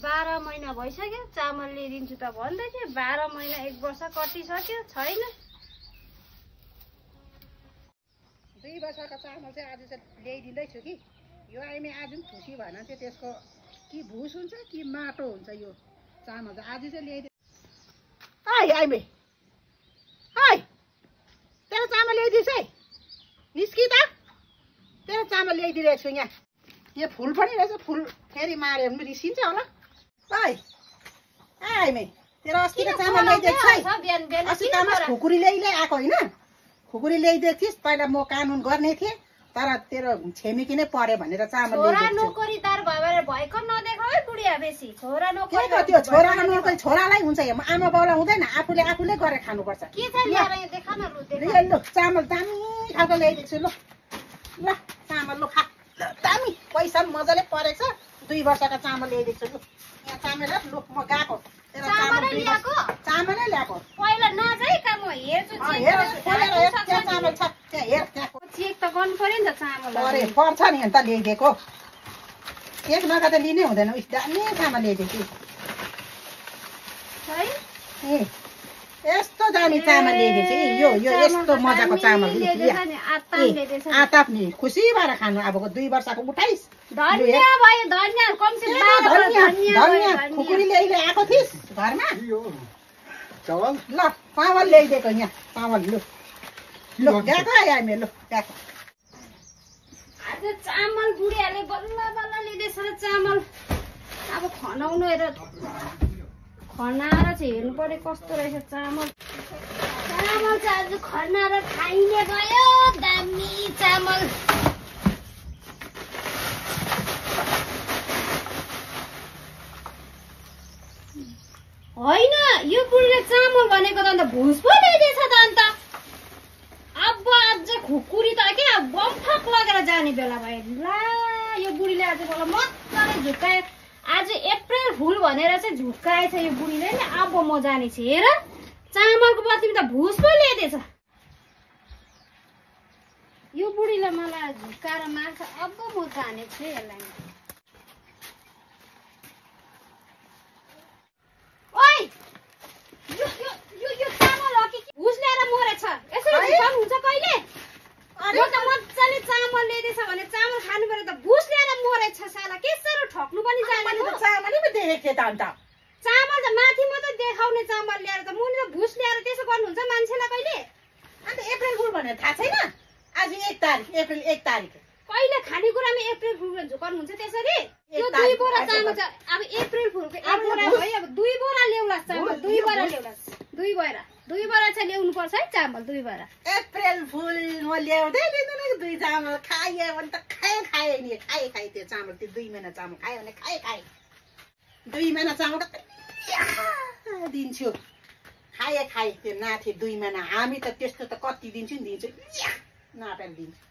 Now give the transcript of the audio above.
12 महिना भइसक्यो चामल ल्याइदिन्छु त भन्दै थियो 12 महिना 1 वर्ष कटिसक्यो छैन 2 वर्षको चामल चाहिँ आज चाहिँ ल्याइदिँदैछु कि यो आइमे आज पनि खुसी भएन चाहिँ त्यसको कि भुस हुन्छ कि माटो हुन्छ यो चामल चाहिँ आज चाहिँ ल्याइदिनु आइ आइमे हाय तेरो चामल ल्याइदिएछ है निस्कि त तेरो चामल ल्याइदिरहेको छु यहाँ यो फुल पनि रहेछ फुल फेरि मार्यो भने रिसिन्छ होला हाय आइमे तेरो अस्तिको चामल ल्याइदिएको छ अस्ति काममा खुकुरी ल्याइ आएको होइन खुकुरी ल्याइदिएको थिइस् पहिला म कानुन गर्ने थिएँ तर तेरो छेमिकी नै पऱ्यो भनेर चामल छोरा नोकरीदार भएर भएको नदेखाउ है बुढिया बेसी छोरा नोकरी त्यो छोरा नोकरी छोरालाई हुन्छ आमा बाउलाई हुँदैन आफूले गरेर खानुपर्छ के छ ल्याएर यहाँ देखा न लु चामल दामी खालको ल्याइदिएको छु ल चामल लु खा दामी पैसा पनि मजाले परेको छ 2 वर्षको चामल ल्याइदिएको छु लु यहाँ चामल लु म गएको चामलै ल्याएको पहिला नजाइ का म हेर्छु चामल छ त्यहाँ हेर त्यहाँको चेक त गर्नु पर्यो नि त चामल पर्छ नि अन्त ल्याइदिएको एक नगर्दा लिनै हुँदैन उस दामी चामल ल्याइदिएको है ए यस्तो दामी चामल ल्याइदिएको यो यस्तो मजाको चामल आटा पनि खुसी भएर खानु अब 2 वर्षको उठाइस् धनिया भयो धनिया कमसे धनिया खुकुरी ल्याइले आएको थिइस् घरमा चामल ल चामल ल्याइदिएको यहाँ चामल लु गएको आइमे लु गएको आज चामल बुढियाले बल्ल बल्ल ल्याइदिएछ र चामल अब खनाउनु हेर खनाएर चाहिँ हेर्नु पर्यो कस्तो रहेछ चामल चाहिँ आज खनाएर खाइने गयो दामी चामल होइन यो बुढीले चामल भनेको त अन्त भुस पो ल्याइदिएछ त अन्त अब अझ खुकुरी त के बमफक लगेर जाने बेला भयो ला यो बुढीले आज मलाई मजाले झुक्काए आज अप्रिल फुल भनेर चाहिँ झुक्काएछ यो बुढीले नि अब म जाने छु हेर चामलको बदली त भुस पो ल्याइदिएछ यो बुढीले मलाई झुक्काएर मार्छ अब म जाने छु यसलाई ओइ यो चामल हो कि भुस ल्याएर मरेछ यसरी झुक्काउनु हुन्छ कहिले यो त मजाले चामल ल्याइदिएछ भने चामल खानु पर्यो त भुस ल्याएर मरेछ साला के साह्रो ठक्नु पनि जानेन चामलै पो देखेको थिएँ त अन्त चामल त माथि मात्रै देखाउने चामल ल्याएर त मुनि त भुस ल्याएर त्यसो गर्नुहुन्छ मान्छेलाई कहिले अन्त अप्रिल फुल भनेर थाहा छैन आज 1 तारिक अप्रिल 1 तारिक कहिले खानेकुरामा अप्रिल फुलको झुकाउनु हुन्छ त्यसरी यो 2 बोरा चामल छ अब अप्रिल फुलको 1 बोरा भयो अब 2 बोरा ल्याउला चामल 2 बोरा ल्याउला 2 बोरा चाहिँ ल्याउनु पर्छ है चामल 2 बोरा अप्रिल फुल म ल्याउँदै दिँदैन 2 चामल खाए भने त खाए नि खाए त्यो चामल त्यो 2 महिना चामल खायो भने खाए 2 महिना चामल त दिन्छु खाए त्यो नाथे 2 महिना हामी त त्यस्तो त कति दिन्छु नि दिन्छु नापेर दिन्छु